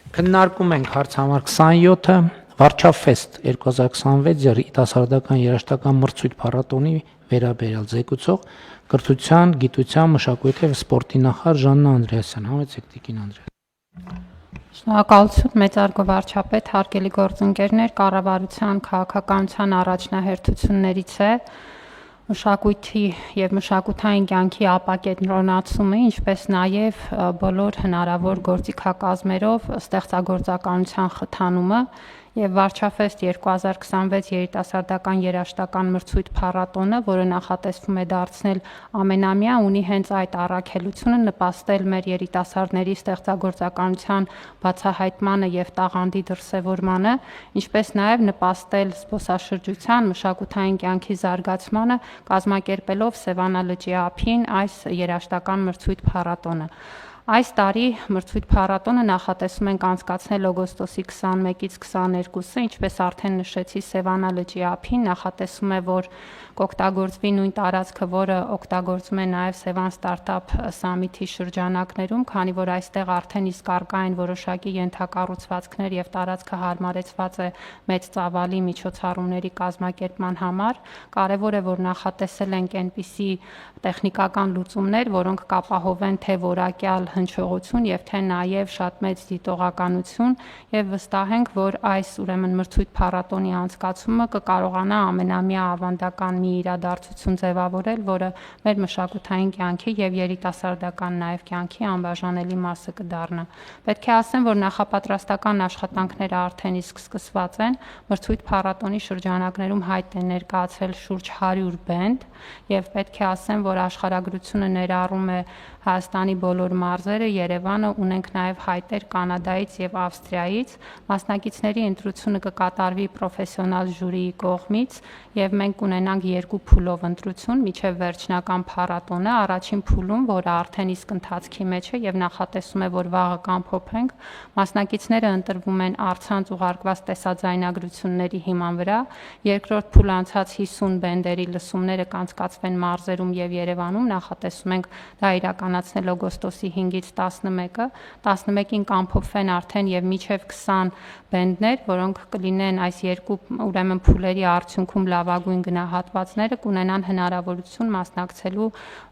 Քննարկում ենք հարց համար 27-ը Վարչաֆեստ 2026 երիտասարդական երաժշտական մրցույթ փառատոնի վերաբերյալ զեկուցող կրթության, գիտության, մշակույթի և սպորտի նախարար Ժաննա Անդրեասյան։ Համեցեք Տիկին Անդրեասյան։ Շնորհակալություն մեծարգո վարչապետ, հարգելի գործընկերներ, կառավարության քաղաքականության առաջնահերթություններից է մշակույթի եւ մշակութային կյանքի ապակենտրոնացումը, ինչպես նաեւ բոլոր հնարավոր գործիքակազմերով ստեղծագործականության խթանումը եւ Վարչաֆեստ 2026 երիտասարդական երաժշտական մրցույթ փառատոնը, որը նախատեսվում է դարձնել ամենամյա, ունի հենց այդ առաքելությունը նպաստել մեր երիտասարդների ստեղծագործականության բացահայտմանը եւ տաղանդի դրսեւորմանը, ինչպես նաեւ նպաստել զբոսաշրջության, մշակութային կյանքի զարգացմանը, կազմակերպելով Սևանա լճի ափին այս երաժշտական մրցույթ փառատոնը։ Այս տարի մրցույթ փառատոնը նախատեսում ենք անցկացնել օգոստոսի 21-ից 22-ը, ինչպես արդեն նշեցի, Սևանա լճի ափին նախատեսում է, որ կօգտագործվի նույն տարածքը, որը օգտագործում է նաև Սևան Ստարտափ Սամիթի շրջանակներում, քանի որ այստեղ արդեն իսկ առկա են որոշակի ենթակառուցվածքներ եւ տարածքը հարմարեցված է մեծ ծավալի միջոցառումների կազմակերպման համար։ Կարևոր է, որ նախատեսել ենք այնպիսի տեխնիկական լուծումներ, որոնք կապահովեն թե որակյալ հնչողություն եւ թե նաեւ շատ մեծ դիտողականություն եւ վստահ ենք, որ այս ուրեմն մրցույթ փառատոնի անցկացումը կկարողանա ամենամյա ավանդական մի իրադարձություն ձևավորել, որը մեր մշակութային կյանքի եւ երիտասարդական նաեւ կյանքի անբաժանելի մասը կդառնա։ Պետք է ասեմ, որ նախապատրաստական աշխատանքները արդեն իսկ սկսված են։ Մրցույթ փառատոնի շրջանակներում հայտ է ներկայացվել շուրջ 100 բենդ եւ պետք է ասեմ, որ աշխարհագրությունը ներառում է Հայաստանի բոլոր մարզերը, Երևանը, ունենք նաև հայտեր Կանադայից եւ Ավստրիայից։ Մասնակիցների ընտրությունը կկատարվի պրոֆեսիոնալ ժյուրիի կողմից եւ մենք կունենանք 2 փուլով ընտրություն միջև վերջնական փառատոնը։ Առաջին փուլում, որը արդեն իսկ ընթացքի մեջ է եւ նախատեսում է, որ վաղը կամփոփենք, մասնակիցները ընտրվում են առցանց ուղարկված տեսաձայնագրությունների հիման վրա։ Երկրորդ փուլ անցած 50 բենդերի լսումները կանցկացվեն մարզերում եւ Երևանում, նախատեսում ենք դա իրականացնել օգոստոսի 5-ից 11-ը, 11-ին կամփոփվեն արդեն եւ միջև 20 բենդներ, որոնք կլինեն այս երկու ուրեմն փուլերի արդյունքում լավագույն գնահատվածները, կունենան հնարավորություն մասնակցելու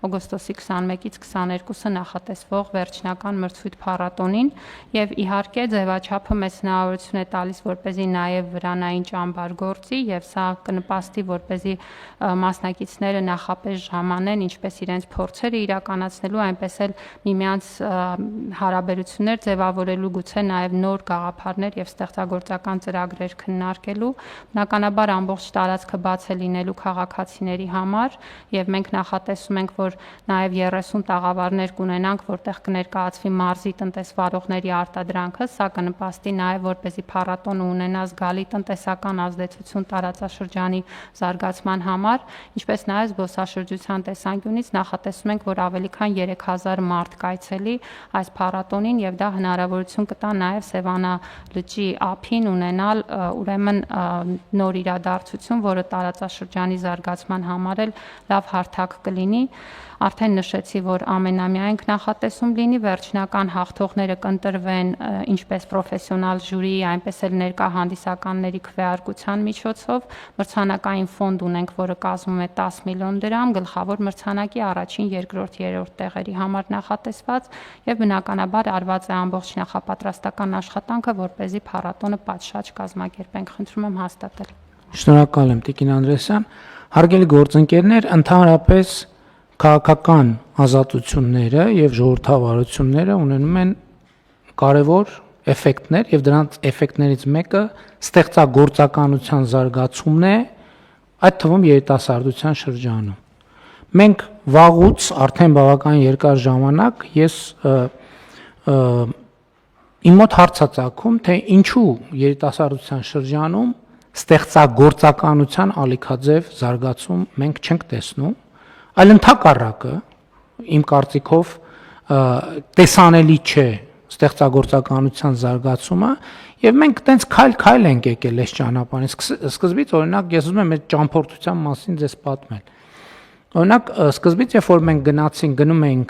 օգոստոսի 21-ից 22-ը նախատեսվող վերջնական մրցույթ փառատոնին եւ իհարկե ձևաչափը մեծ հնարավորություն է տալիս, որպեսզի նաեւ վրանային ճամբար գործի եւ սա կնպաստի, որպեսզի մասնակիցները նախապես ժամանեն ինչպես իրենց փորձերը իրականացնելու, այնպես էլ միմյանց հարաբերություններ ձևավորելու, գուցե նաև նոր գաղափարներ եւ ստեղծագործական ծրագրեր քննարկելու։ Բնականաբար ամբողջ տարածքը բաց է լինելու քաղաքացիների համար եւ մենք նախատեսում ենք, որ նաև 30 տաղավարներ կունենանք, որտեղ կներկայացվի մարզի տնտեսվարողների արտադրանքը, սա կնպաստի նաև, որպեսզի փառատոնը ունենա զգալի տնտեսական ազդեցություն տարածաշրջանի զարգացման համար, ինչպես նաև զբոսաշրջության տեսանկյունից նախատեսում ենք, որ ավելի քան 3000 մարդ կայցելի այս փառատոնին եւ դա հնարավորություն կտա նաեւ Սևանա լճի ափին ունենալ ուրեմն նոր իրադարձություն, որը տարածաշրջանի զարգացման համար էլ լավ հարթակ կլինի։ Արդեն նշեցի, որ ամենամյա ենք նախատեսում լինի, վերջնական հաղթողները կընտրվեն ինչպես պրոֆեսիոնալ ժյուրիի, այնպես էլ ներկա հանդիսականների քվեարկության միջոցով։ Մրցանակային ֆոնդ ունենք, որը կազմում է 10 միլիոն դրամ, գլխավոր մրցանակի առաջին, երկրորդ, երրորդ տեղերի համար նախատեսված եւ բնականաբար արված է ամբողջ նախապատրաստական աշխատանքը, որպեսզի փառատոնը պատշաճ կազմակերպենք։ Խնդրում եմ հաստատել։ Շնորհակալ եմ Տիկին Անդրեասյան։ Հարգելի գործընկերներ, ընդհանրապես քաղաքական ազատությունները եւ ժողովրդավարությունները ունենում են կարևոր էֆեկտներ եւ դրանց էֆեկտներից մեկը ստեղծագործականության զարգացումն է, այդ թվում երիտասարդության շրջանում։ Մենք վաղուց արդեն բավական երկար ժամանակ ես իմ մոտ հարց է ծագում, թե ինչու երիտասարդության շրջանում ստեղծագործականության ալիքաձև զարգացում մենք չենք տեսնում, այլ ընդհակառակը իմ կարծիքով տեսանելի չէ ստեղծագործականության զարգացումը եւ մենք տենց քայլ-քայլ ենք եկել այս ճանապարհին։ Սկզբից օրինակ ես ուզում եմ այդ ճամփորդության մասին ձեզ պատմել։ Օրինակ, սկզբից երբ որ մենք գնում էինք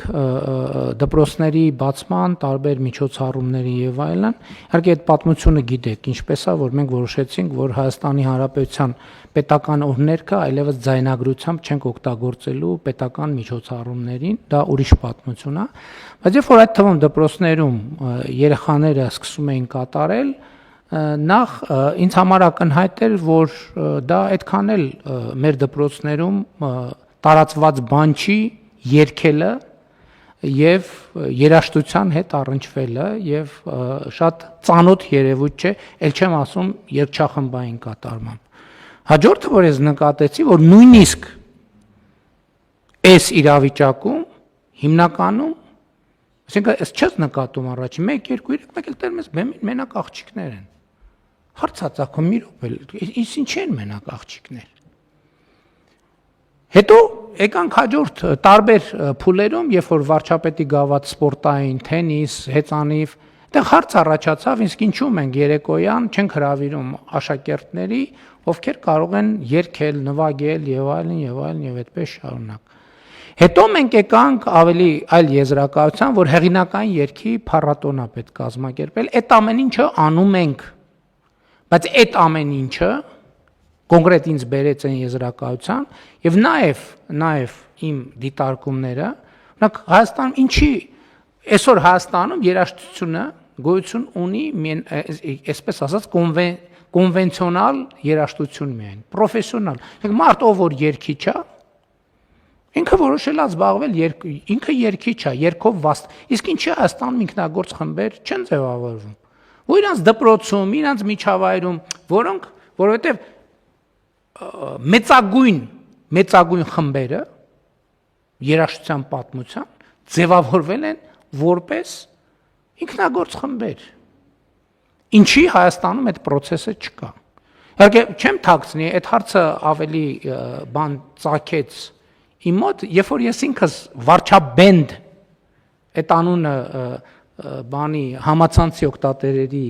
դպրոցների բացման, տարբեր միջոցառումների եւ այլն, իհարկե այդ պատմությունը գիտեք, ինչպես է, որ մենք որոշեցինք, որ Հայաստանի Հանրապետության պետական օրհներգը այլևս ձայնագրությամբ չենք օգտագործելու պետական միջոցառումներին, դա ուրիշ պատմություն է, բայց երբ որ այդ թվում դպրոցներում երեխաները սկսում էին կատարել, նախ ինձ համար ակնհայտ էր, որ դա այդքան էլ մեր դպրոցներում տարածված բան չի երգելը եւ երաժշտության հետ առնչվելը եւ շատ ծանոթ երևույթ չէ, ել չեմ ասում երգչախմբային կատարմամբ։ Հաջորդը, որ ես նկատեցի, որ նույնիսկ այս իրավիճակում հիմնականում, այսինքն ես չես նկատում առաջի 1 2 3 մեկ էլ տերմես մենակ աղջիկներ են։ Հարցածախում մի րոպե, ինչ են մենակ աղջիկներ։ Հետո եկանք հաջորդ տարբեր փուլերում, երբ որ վարչապետի գաված սպորտային, թենիս, հեծանիվ, այդտեղ հարց առաջացավ, իսկ ինչու մենք երեկոյան չենք հրավիրում աշակերտների, ովքեր կարող են երգել, նվագել եւ այլն եւ այլն եւ այդպես շարունակ։ Հետո մենք եկանք ավելի այլ եզրակացության, որ հեղինակային երգի փառատոն է պետք կազմակերպել, այդ ամեն ինչը անում ենք, բայց այդ ամեն ինչը կոնկրետ ինձ բերեց այն եզրակացության եւ նաեւ իմ դիտարկումները, օրինակ Հայաստանում ինչի այսօր Հայաստանում երաժշտությունը գոյություն ունի այսպես ասած կոնվենցիոնալ երաժշտություն միայն, պրոֆեսիոնալ։ Մարդ ով որ երգիչ է, ինքը որոշել է զբաղվել ինքը երգիչ է, երգով վաստ։ Իսկ ինչի Հայաստանում ինքնագործ խմբեր չեն ձևավորվում։ Ու իրանց դպրոցում, իրանց միջավայրում, որովհետեւ մեծագույն խմբերը երաժշտության պատմության ձևավորվել են որպես ինքնագործ խմբեր։ Ինչի Հայաստանում այդ process-ը չկա։ Իհարկե չեմ թաքցնի, այդ հարցը ավելի բան ծագեց իմ մոտ, երբ որ ես ինքս վարչաբենդ այդ անունը բանի համացանցի օգտատերերի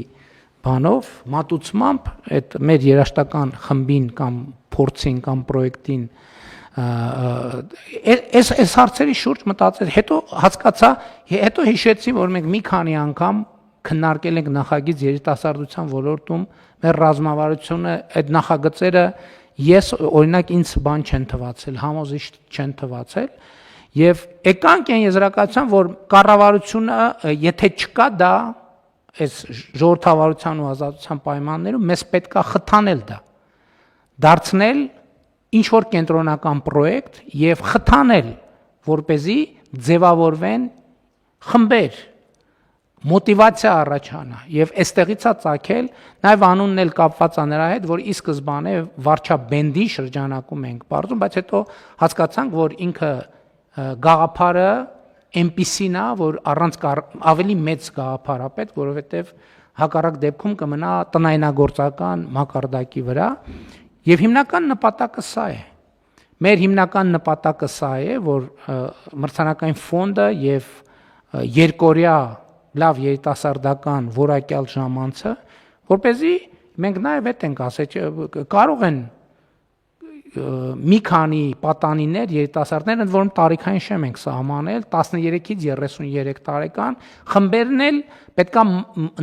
բանով մատուցմամբ այդ մեր երաժշտական խմբին կամ փորձին կամ պրոյեկտին այս հարցերի շուրջ մտածել, հետո հասկացա, հետո հիշեցի, որ մենք մի քանի անգամ քննարկել ենք նախագիծ երիտասարդության ոլորտում մեր ռազմավարությունը, այդ նախագծերը ես օրինակ ինձ բան չեն թվացել, համոզիչ չեն թվացել եւ եկանք այն եզրակացության, որ կառավարությունը եթե չկա դա այս ժողովրդավարության ու ազատության պայմաններում մեզ պետքա խթանել դա, դարձնել ինչ որ կենտրոնական պրոյեկտ եւ խթանել, որպեսզի ձևավորվեն խմբեր, մոտիվացիա առաջանա եւ այստեղից է ցակել նաեւ անունն էլ կապված է նրա հետ, որ ի սկզբանե վարչաբենդի շրջանակում ենք բարձում, բայց հետո հասկացանք, որ ինքը գաղափարը այնպիսին է, որ առանց ավելի մեծ գաղափար է պետք, որովհետեւ հակառակ դեպքում կմնա տնայնագործական մակարդակի վրա եւ հիմնական նպատակը սա է։ Մեր հիմնական նպատակը սա է, որ մրցանակային ֆոնդը եւ երկօրյա լավ երիտասարդական որակյալ ժամանցը, որպեսզի մենք նաեւ այդ ենք ասել, կարող են մի քանի պատանիներ, երիտասարդներ, ընդ որում տարիքային շեմ ենք սահմանել, 13-ից 33 տարեկան, խմբերն էլ պետքա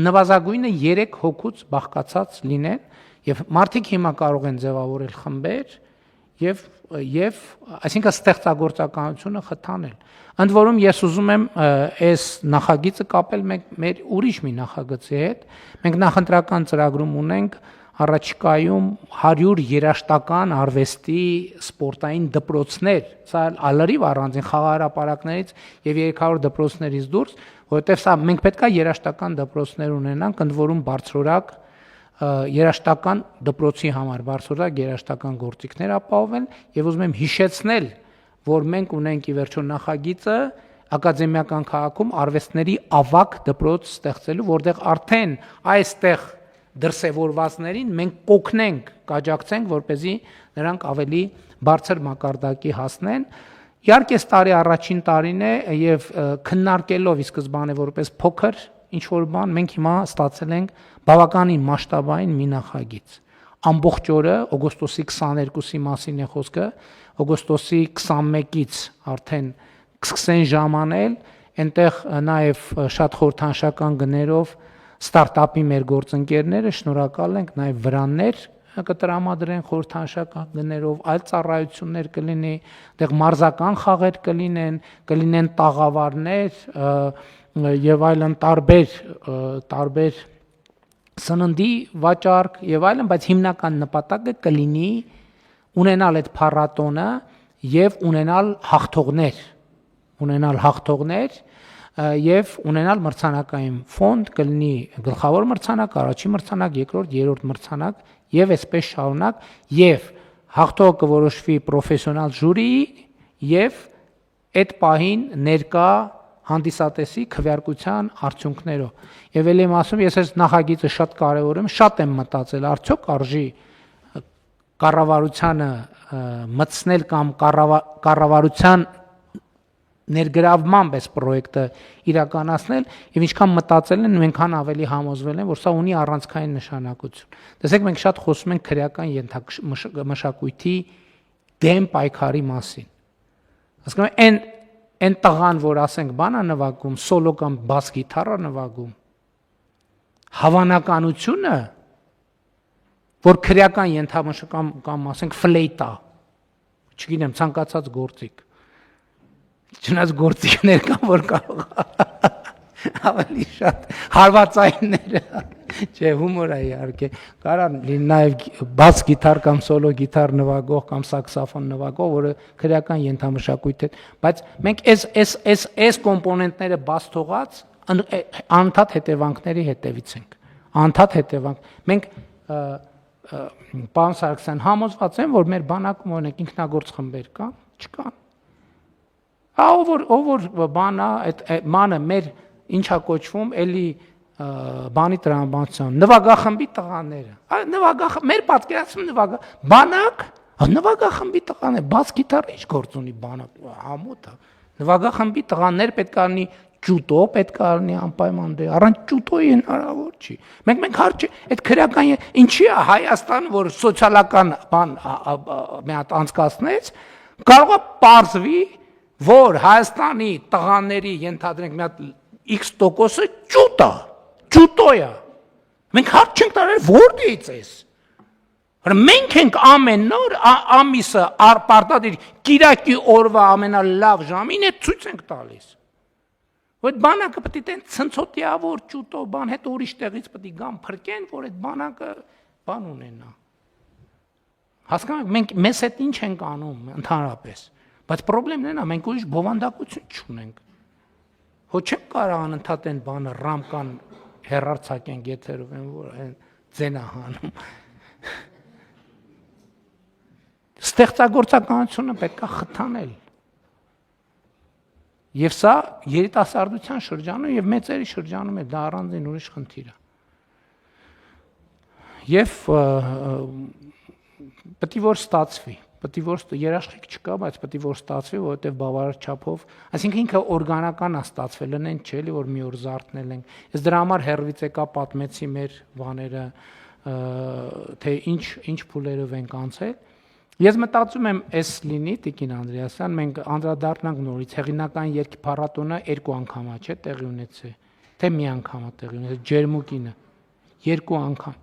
նվազագույնը 3 հոգուց բաղկացած լինեն, եւ մարդիկ հիմա կարող են ձևավորել խմբեր եւ այսինքն ստեղծագործականությունը խթանել։ Ընդ որում ես ուզում եմ այս նախագիծը կապել մեր ուրիշ մի նախագծի հետ։ Մենք նախընտրական ծրագրում ունենք առաջիկայում 100 երաժշտական արվեստի սպորտային դպրոցներ, սա ալրիվ առանձին խաղահրապարակներից եւ 300 դպրոցներից դուրս, որովհետեւ սա մենք պետքա երաժշտական դպրոցներ ունենանք, ընդ որում բարձրորակ երաժշտական դպրոցի համար բարձրորակ երաժշտական գործիքներ ապահովեն եւ ուզում եմ հիշեցնել, որ մենք ունենք ի վերջո նախագիծը ակադեմիական քաղաքում արվեստների ավագ դպրոց ստեղծելու, որտեղ արդեն այստեղ դրսևորվածներին մենք կօգնենք, կաջակցենք, որպեսզի նրանք ավելի բարձր մակարդակի հասնեն։ Իհարկե, այս տարի առաջին տարին է եւ քննարկելով ի սկզբանե որպես փոքր ինչ որ բան, մենք հիմա ստացել ենք բավականին մասշտաբային մի նախագիծ։ ամբողջ օրը օգոստոսի 22-ի մասին է խոսքը, օգոստոսի 21-ից արդեն կսկսեն ժամանել, այնտեղ նաև շատ խորհրդանշական գներով ստարտափի մեր գործընկերները շնորհակալ ենք նաև վրաններ կտրամադրեն խորհրդանշական գներով, այլ ծառայություններ կլինի, այդտեղ մարզական խաղեր կլինեն տաղավարներ եւ այլն տարբեր սննդի վաճառք եւ այլն, բայց հիմնական նպատակը կլինի ունենալ այդ փառատոնը եւ ունենալ հաղթողներ եւ ունենալ մրցանակային ֆոնդ, կլինի գլխավոր մրցանակ, առաջին մրցանակ, երկրորդ, երրորդ մրցանակ եւ այսպես շարունակ եւ հաղթողը կորոշվի պրոֆեսիոնալ ժյուրիի եւ այդ պահին ներկա հանդիսատեսի քվեարկության արդյունքներով։ Եվ ելի եմ ասում, ես այս նախագիծը շատ կարևոր եմ, շատ եմ մտածել, արդյոք արժի կառավարությանը մտցնել կամ կառավարության ներգրավմամբ այս պրոյեկտը իրականացնել եւ ինչքան մտածել են ու այնքան ավելի համոզվել են որ սա ունի առանցքային նշանակություն։ Տեսեք մենք շատ խոսում ենք քրեական մշակույթի դեմ պայքարի մասին։ Հասկանում եք այն տղան որ ասենք բանա նվագում, սոլո կամ բաս գիտարա նվագում, հավանականությունը որ քրեական ենթամշակում կամ ասենք ֆլեյտա, չգիտեմ ցանկացած գործիք Չնայած գործիքներ կան, որ կարող ավելի շատ հարվածայինները, չէ, հումոր է իհարկե, կարող լինի նաև բաս գիտար կամ սոլո գիտար նվագող կամ սաքսոֆոն նվագող, որը քրեական ենթամշակույթ է, բայց մենք այս կոմպոնենտները բաց թողած անընդհատ հետևանքների հետևից ենք, անընդհատ հետևանք։ Մենք պարոն Սարգսյան համոզված եմ, որ մեր բանակում օրինակ ինքնագործ խմբեր կան, չկան։ Ով որ բանա այդ մանը մեր ինչա կոչվում էլի բանի տրամաբանության նվագախմբի տղաները մեր պատկերացում բանակ նվագախմբի տղաներ բաս գիտարը ինչ գործ ունի բանակ համոթը նվագախմբի տղաներ պետք է լինի ջուտո պետք է լինի անպայման դե առանց ջուտոյի հնարավոր չի մենք հարց այդ քրեական ինչի է Հայաստան որ սոցիալական բան մի հատ անցկացնեց կարող է պարզվի որ Հայաստանի տղաների ենթադրենք մի հատ X% ջուտոյա։ Մենք հարց չենք տալու որտեղից էս։ Մենք ենք ամեն նոր ամիսը պարտադիր կիրակի օրվա ամենալավ ժամին է ցույց ենք տալիս։ Որ բանակը պետք է տեն ցնցոտիավոր ջուտո բան հետո ուրիշ տեղից պետք է գան փրկեն, որ այդ բանակը բան ունենա։ Հասկանում եք, մենք մեզ հետ ինչ ենք անում ընդհանրապես։ Բայց խնդիրն այն է, մենք ուրիշ բովանդակություն չունենք։ Հո չենք կարող անընդհատ այն բանը ռամկան հերարցակեն եթերով են որ այն ձենա հանում։ Ստեղծագործականությունը պետք է խթանել։ Եվ սա երիտասարդության շրջանում եւ մեծերի շրջանում է դա առանձին ուրիշ խնդիր է։ Եվ պետք է որ ստացվի Պետք է որ երաշխիք չկա, բայց պետք է որ ստացվի, որովհետև բավարար չափով, այսինքն ինքը օրգանական է ստացվել, նեն չէ՞ էլի որ մի օր զարթնել ենք։ Ես դրա համար հերվից եկա պատմեցի մեր բաները, թե ինչ փուլերով ենք անցել։ Ես մտածում եմ, էս լինի Տիկին Անդրեասյան, մենք անդրադառնանք նորից հեղինական երգի փառատոնը 2 անգամ է, չէ՞, տեղի ունեցել, թե մի անգամ է տեղի ունեցել, Ջերմուկինը 2 անգամ։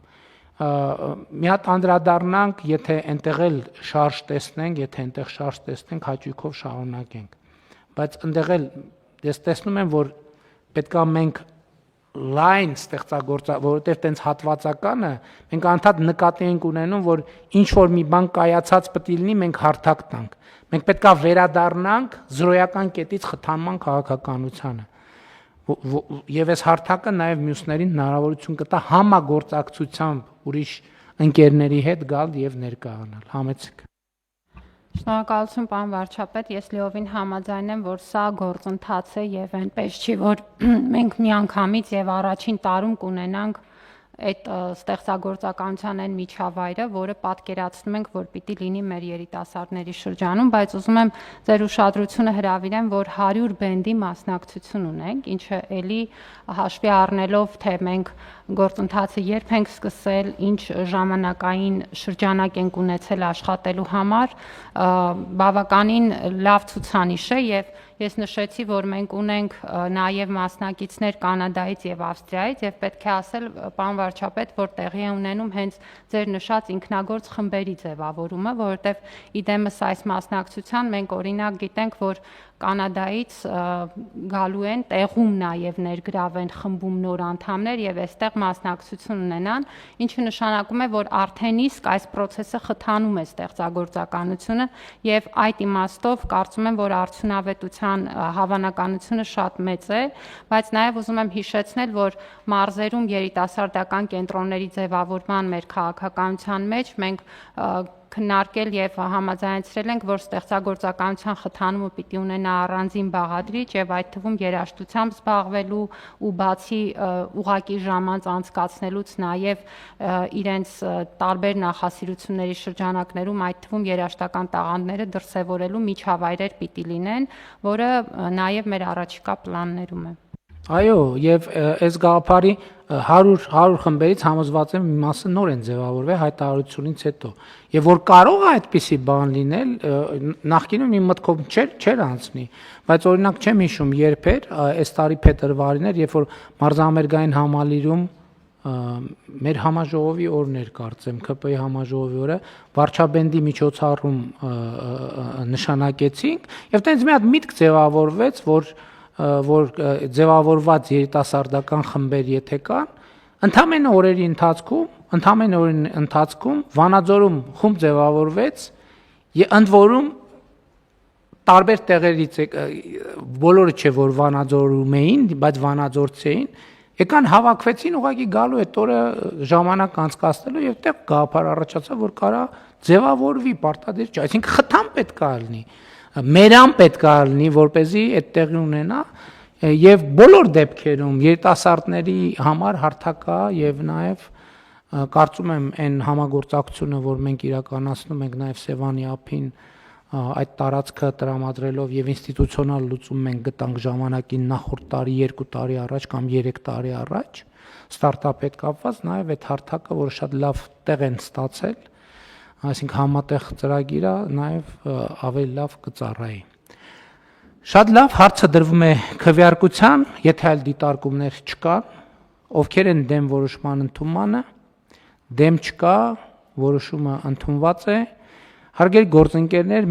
Մի հատ անդրադառնանք, եթե այնտեղ էլ շարժ տեսնենք, եթե այնտեղ շարժ տեսնենք, հաճույքով շարունակենք։ Բայց այնտեղ էլ ես տեսնում եմ, որ պետքա մենք լայն ստեղծագործական, որովհետև տենց հատվածականը մենք անդադ նկատի ենք ունենում, որ ինչ որ մի բան կայացած պետք է լինի, մենք հարթակ տանք։ Մենք պետքա վերադառնանք զրոյական կետից խթանման քաղաքականությանը։ Եվ այս հարթակը նաև մյուսներին հնարավորություն կտա համագործակցությամբ ուրիշ ընկերների հետ գալ եւ ներկայանալ։ Համեցեք։ Շնորհակալություն, պարոն վարչապետ, ես լիովին համաձայն եմ, որ սա գործընթաց է եւ այնպես չի, որ մենք միանգամից եւ առաջին տարում կունենանք այդ ստեղծագործականության այն միջավայրը, որը պատկերացնում ենք, որ պիտի լինի մեր երիտասարդների շրջանում, բայց ուզում եմ ձեր ուշադրությունը հրավիրեմ, որ 100 բենդի մասնակցություն ունենք, ինչը էլի հաշվի առնելով, թե մենք գործընթացը երբ ենք սկսել, ինչ ժամանակային շրջանակ ենք ունեցել աշխատելու համար, բավականին լավ ցուցանիշ է եւ ես նշեցի, որ մենք ունենք նաև մասնակիցներ Կանադայից եւ Ավստրիայից եւ պետք է ասել, պարոն վարչապետ, որ տեղի է ունենում հենց ձեր նշած ինքնագործ խմբերի ձևավորումը, որովհետեւ իդեմս այս մասնակցության մենք օրինակ գիտենք, որ Կանադայից գալու են տեղում նաև ներգրավեն խմբում նոր անդամներ եւ այստեղ մասնակցություն ունենան, ինչը նշանակում է, որ արդեն իսկ այս process-ը խթանում է ստեղծագործականությունը եւ այդ իմաստով կարծում եմ, որ արդյունավետության հավանականությունը շատ մեծ է, բայց նաև ուզում եմ հիշեցնել, որ մարզերում երիտասարդական կենտրոնների ձևավորման մեր քաղաքականության մեջ մենք քննարկել եւ համաձայնեցրել ենք, որ ստեղծագործականության խթանումը պիտի ունենա առանձին բաղադրիչ եւ այդ թվում երաժշտությամբ զբաղվելու ու բացի ուղակի ժամանց անցկացնելուց նաեւ իրենց տարբեր նախասիրությունների շրջանակներում այդ թվում երաժշտական տաղանդները դրսեւորելու միջավայրեր պիտի լինեն, որը նաեւ մեր առաջիկա պլաններում է։ Այո, եւ այս գաղափարի 100 խմբերից համոզված եմ մի մասը նոր են ձևավորվել հայտարարությունից հետո։ Եվ որ կարող է այդպիսի բան լինել, նախկինում իմ մտքով չէր անցնի, բայց օրինակ չեմ հիշում երբ էր, այս տարի փետրվարին էր, երբ որ մարզամերգային համալիրում մեր համաժողովի օրն էր կարծեմ, ԿՊ-ի համաժողովի օրը վարչաբենդի միջոցառում նշանակեցինք եւ տենց մի հատ միտք ձևավորվեց, որ ձևավորված երիտասարդական խմբեր եթե կան, ընդամենը օրերի ընթացքում Վանաձորում խումբ ձևավորվեց եւ ընդ որում տարբեր տեղերից բոլորը չէ որ Վանաձորում էին, բայց վանաձորցի էին, եկան հավաքվեցին ուղղակի գալու այդ օրը ժամանակ անցկացնելու եւ այդտեղ գաղափար առաջացավ, որ կարա ձևավորվի պարտադիր չէ, այսինքն խթան պետք է լինի, մերան պետք է լինի, որպեսզի այդ տեղի ունենա եւ բոլոր դեպքերում երիտասարդների համար հարթակա եւ նաեւ կարծում եմ այն համագործակցությունը, որ մենք իրականացնում ենք նաեւ Սևանի ափին այդ տարածքը տրամադրելով եւ ինստիտուցիոնալ լուծում մենք գտանք ժամանակին նախորդ տարի 2 տարի առաջ կամ 3 տարի առաջ ստարտափ հետ կապված նաեւ այդ հարթակը, որ շատ լավ տեղ են ստացել, այսինքն համատեղ ծրագիրը նաեւ ավելի լավ կծառայի։ Շատ լավ, հարցը դրվում է քվեարկության, եթե այլ դիտարկումներ չկան, ովքեր են դեմ որոշման ընդունմանը, դեմ չկա, որոշումը ընդունված է, հարգելի գործընկերներ,